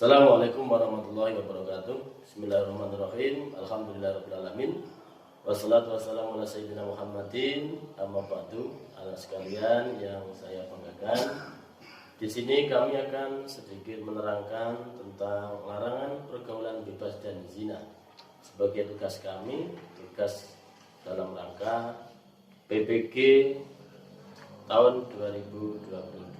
Assalamualaikum warahmatullahi wabarakatuh. Bismillahirrahmanirrahim. Alhamdulillahirrahmanirrahim. Wassalatu wassalamu ala sayyidina Muhammadin. Amma ba'du. Anak sekalian yang saya banggakan, di sini kami akan sedikit menerangkan tentang larangan pergaulan bebas dan zina sebagai tugas kami, tugas dalam rangka PPG tahun 2022.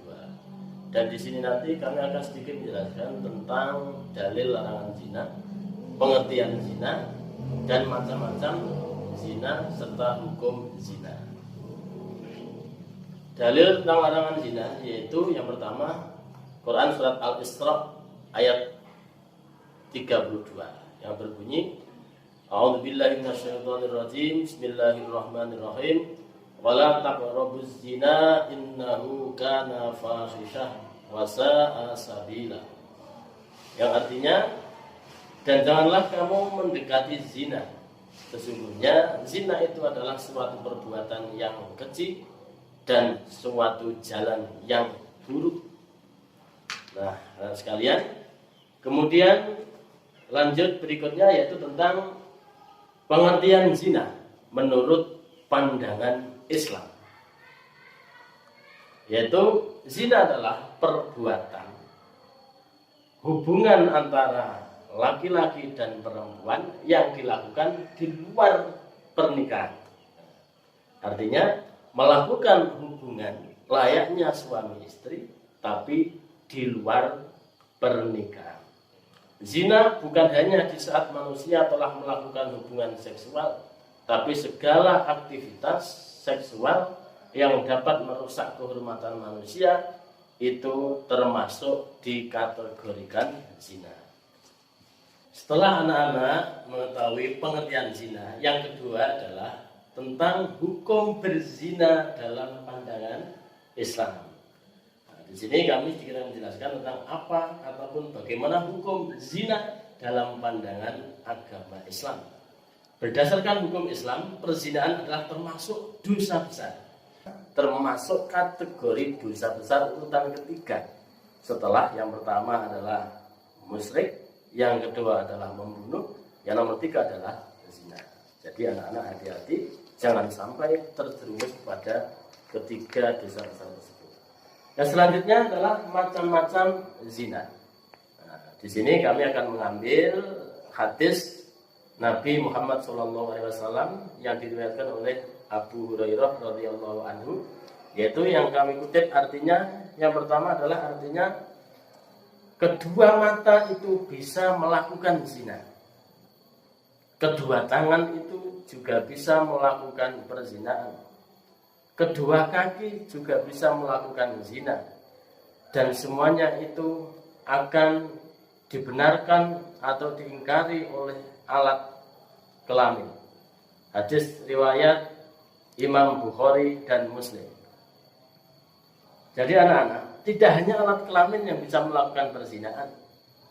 Dan di sini nanti kami akan sedikit menjelaskan tentang dalil larangan zina, pengertian zina, dan macam-macam zina serta hukum zina. Dalil tentang larangan zina yaitu yang pertama Quran surat Al-Isra ayat 32 yang berbunyi A'udzubillahi minasyaitonirrajim. Bismillahirrahmanirrahim. Wala taqrabuz zina innahu kana fahisyah wa sa'a sabila. Yang artinya, dan janganlah kamu mendekati zina. Sesungguhnya zina itu adalah suatu perbuatan yang keji dan suatu jalan yang buruk. Nah, sekalian, kemudian lanjut berikutnya yaitu tentang pengertian zina menurut pandangan Islam, yaitu zina adalah perbuatan hubungan antara laki-laki dan perempuan yang dilakukan di luar pernikahan. Artinya melakukan hubungan layaknya suami istri tapi di luar pernikahan. Zina bukan hanya di saat manusia telah melakukan hubungan seksual, tapi segala aktivitas seksual yang dapat merusak kehormatan manusia itu termasuk dikategorikan zina. Setelah anak-anak mengetahui pengertian zina, yang kedua adalah tentang hukum berzina dalam pandangan Islam. Nah, di sini kami sedikit menjelaskan tentang apa ataupun bagaimana hukum zina dalam pandangan agama Islam. Berdasarkan hukum Islam, perzinahan adalah termasuk dosa besar, termasuk kategori dosa besar urutan ketiga. Setelah yang pertama adalah musyrik, yang kedua adalah membunuh, yang nomor tiga adalah zina. Jadi anak-anak hati-hati, jangan sampai terjerumus pada ketiga dosa besar tersebut. Yang selanjutnya adalah macam-macam zina. Nah, di sini kami akan mengambil hadis Nabi Muhammad SAW yang diriwayatkan oleh Abu Hurairah radhiyallahu anhu, yaitu yang kami kutip artinya, yang pertama adalah artinya kedua mata itu bisa melakukan zina, kedua tangan itu juga bisa melakukan perzinahan, kedua kaki juga bisa melakukan zina, dan semuanya itu akan dibenarkan atau diingkari oleh alat kelamin. Hadis riwayat Imam Bukhari dan Muslim. Jadi anak-anak, tidak hanya alat kelamin yang bisa melakukan perzinahan,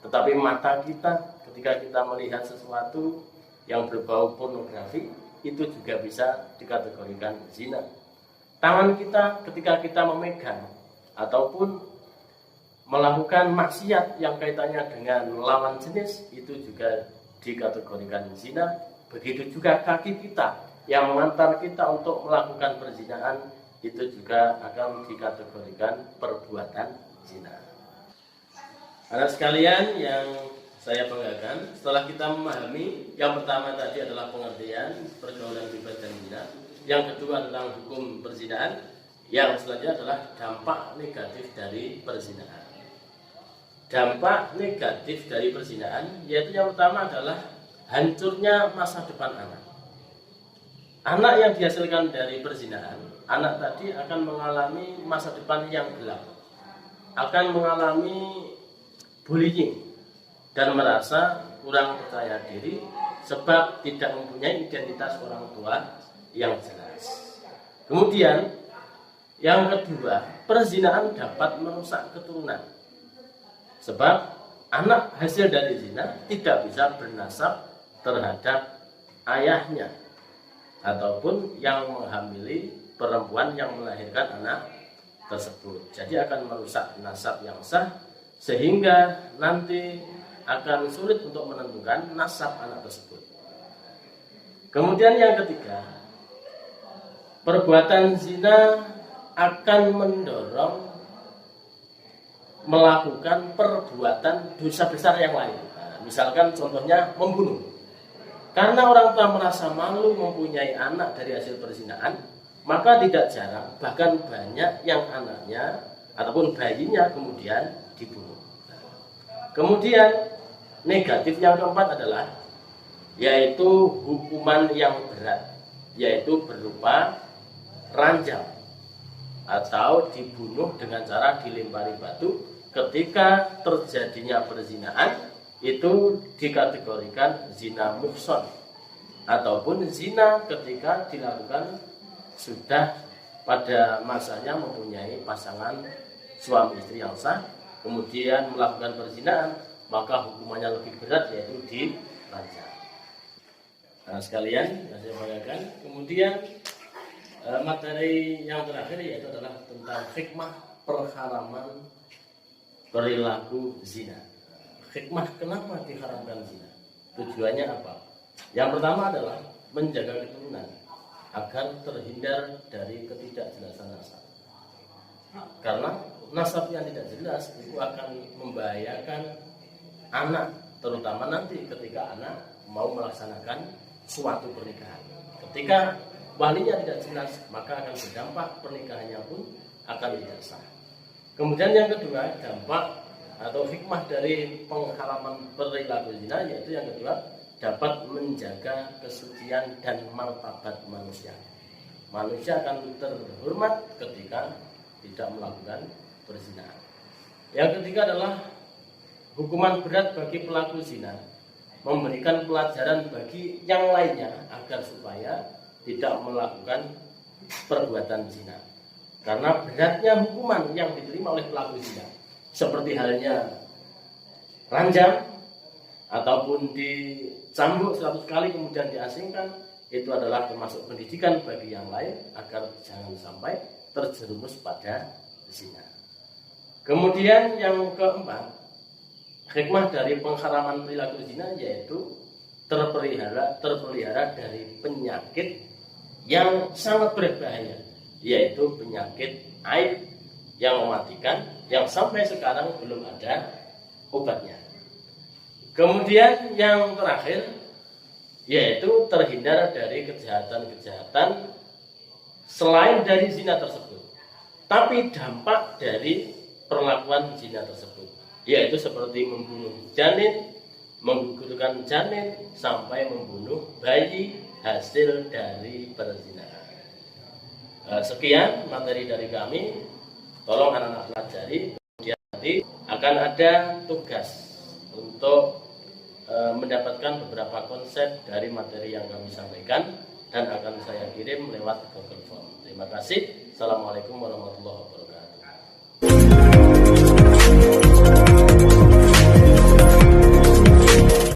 tetapi mata kita ketika kita melihat sesuatu yang berbau pornografi itu juga bisa dikategorikan zina. Tangan kita ketika kita memegang ataupun melakukan maksiat yang kaitannya dengan lawan jenis itu juga dikategorikan zina. Begitu juga kaki kita yang mengantar kita untuk melakukan perzinahan itu juga akan dikategorikan perbuatan zina. Anak sekalian yang saya banggakan, setelah kita memahami yang pertama tadi adalah pengertian pergaulan bebas dan zina, yang kedua tentang hukum perzinahan, yang selanjutnya adalah dampak negatif dari perzinahan. Dampak negatif dari perzinahan yaitu yang pertama adalah hancurnya masa depan anak. Anak yang dihasilkan dari perzinahan, anak tadi akan mengalami masa depan yang gelap, akan mengalami bullying dan merasa kurang percaya diri sebab tidak mempunyai identitas orang tua yang jelas. Kemudian yang kedua, perzinahan dapat merusak keturunan, sebab anak hasil dari zina tidak bisa bernasab terhadap ayahnya ataupun yang menghamili perempuan yang melahirkan anak tersebut. Jadi akan merusak nasab yang sah sehingga nanti akan sulit untuk menentukan nasab anak tersebut. Kemudian yang ketiga, perbuatan zina akan mendorong melakukan perbuatan dosa besar yang lain. Nah, misalkan contohnya membunuh. Karena orang tua merasa malu mempunyai anak dari hasil perzinahan, maka tidak jarang, bahkan banyak yang anaknya ataupun bayinya kemudian dibunuh. Kemudian negatif yang keempat adalah yaitu hukuman yang berat, yaitu berupa ranjam atau dibunuh dengan cara dilempari batu ketika terjadinya perzinahan. Itu dikategorikan zina muhson ataupun zina ketika dilakukan sudah pada masanya mempunyai pasangan suami istri yang sah, kemudian melakukan perzinahan, maka hukumannya lebih berat, yaitu dirajam. Nah, sekalian saya banggakan. Kemudian materi yang terakhir yaitu adalah tentang hikmah pengharaman perilaku zina. Hikmah kenapa diharamkan zina? Tujuannya apa? Yang pertama adalah menjaga keturunan agar terhindar dari ketidakjelasan nasab. Karena nasab yang tidak jelas itu akan membahayakan anak, terutama nanti ketika anak mau melaksanakan suatu pernikahan. Ketika walinya tidak jelas, maka akan berdampak pernikahannya pun akan tidak sah. Kemudian yang kedua, dampak atau hikmah dari pengharaman perilaku zina, yaitu yang kedua, dapat menjaga kesucian dan martabat manusia. Manusia akan terhormat ketika tidak melakukan perzinahan. Yang ketiga adalah hukuman berat bagi pelaku zina, memberikan pelajaran bagi yang lainnya agar supaya tidak melakukan perbuatan zina. Karena beratnya hukuman yang diterima oleh pelaku zina, seperti halnya ranjam ataupun dicambuk 100 kali kemudian diasingkan, itu adalah termasuk pendidikan bagi yang lain agar jangan sampai terjerumus pada zina. Kemudian yang keempat, hikmah dari pengharaman perilaku zina yaitu terpelihara dari penyakit yang sangat berbahaya, yaitu penyakit AIDS yang mematikan, yang sampai sekarang belum ada obatnya. Kemudian yang terakhir yaitu terhindar dari kejahatan-kejahatan selain dari zina tersebut, tapi dampak dari perlakuan zina tersebut, yaitu seperti membunuh janin, menggugurkan janin, sampai membunuh bayi hasil dari perzinahan. Sekian materi dari kami. Tolong anak-anak pelajari. Kemudian nanti akan ada tugas untuk mendapatkan beberapa konsep dari materi yang kami sampaikan dan akan saya kirim lewat Google Form. Terima kasih. Assalamualaikum warahmatullahi wabarakatuh.